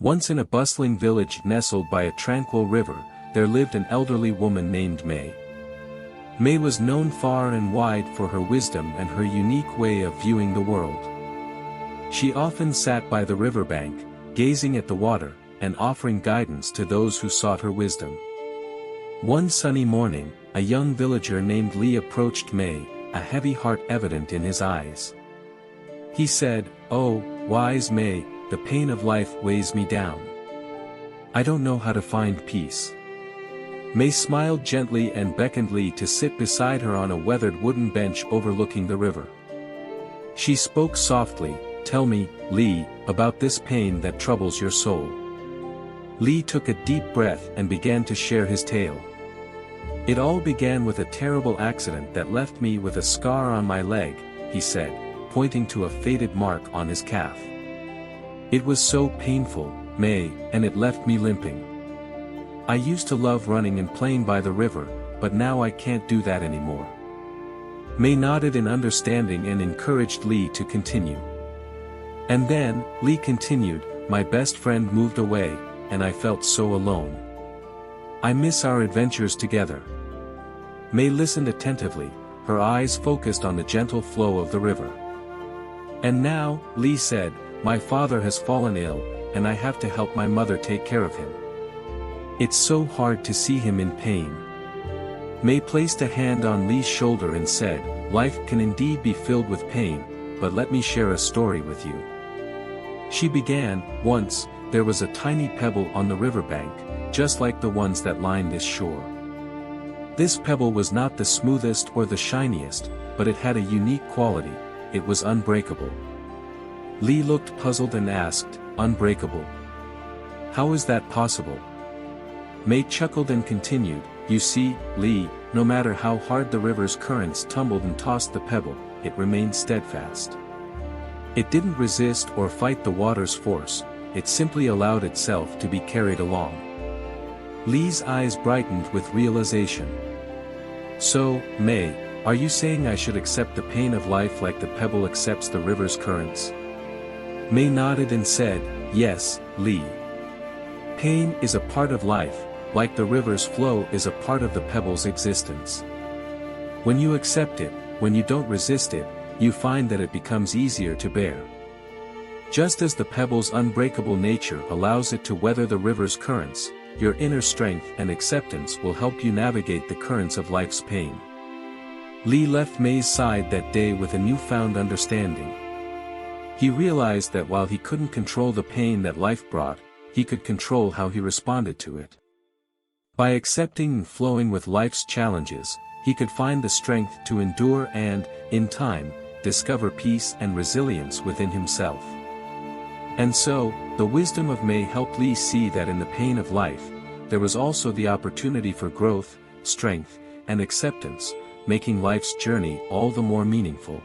Once in a bustling village nestled by a tranquil river, there lived an elderly woman named May. May was known far and wide for her wisdom and her unique way of viewing the world. She often sat by the riverbank, gazing at the water, and offering guidance to those who sought her wisdom. One sunny morning, a young villager named Lee approached May, a heavy heart evident in his eyes. He said, "Oh, wise May, the pain of life weighs me down. I don't know how to find peace." May smiled gently and beckoned Lee to sit beside her on a weathered wooden bench overlooking the river. She spoke softly, "Tell me, Lee, about this pain that troubles your soul." Lee took a deep breath and began to share his tale. "It all began with a terrible accident that left me with a scar on my leg," he said, pointing to a faded mark on his calf. "It was so painful, May, and it left me limping. I used to love running and playing by the river, but now I can't do that anymore." May nodded in understanding and encouraged Lee to continue. "And then," Lee continued, "my best friend moved away, and I felt so alone. I miss our adventures together." May listened attentively, her eyes focused on the gentle flow of the river. "And now," Lee said, "my father has fallen ill, and I have to help my mother take care of him. It's so hard to see him in pain." May placed a hand on Lee's shoulder and said, "Life can indeed be filled with pain, but let me share a story with you." She began, "Once, there was a tiny pebble on the riverbank, just like the ones that line this shore. This pebble was not the smoothest or the shiniest, but it had a unique quality: it was unbreakable." Lee looked puzzled and asked, "Unbreakable? How is that possible?" May chuckled and continued, "You see, Lee, no matter how hard the river's currents tumbled and tossed the pebble, it remained steadfast. It didn't resist or fight the water's force, it simply allowed itself to be carried along." Lee's eyes brightened with realization. "So, May, are you saying I should accept the pain of life like the pebble accepts the river's currents?" May nodded and said, "Yes, Lee. Pain is a part of life, like the river's flow is a part of the pebble's existence. When you accept it, when you don't resist it, you find that it becomes easier to bear. Just as the pebble's unbreakable nature allows it to weather the river's currents, your inner strength and acceptance will help you navigate the currents of life's pain." Lee left May's side that day with a newfound understanding. He realized that while he couldn't control the pain that life brought, he could control how he responded to it. By accepting and flowing with life's challenges, he could find the strength to endure and, in time, discover peace and resilience within himself. And so, the wisdom of May helped Lee see that in the pain of life, there was also the opportunity for growth, strength, and acceptance, making life's journey all the more meaningful.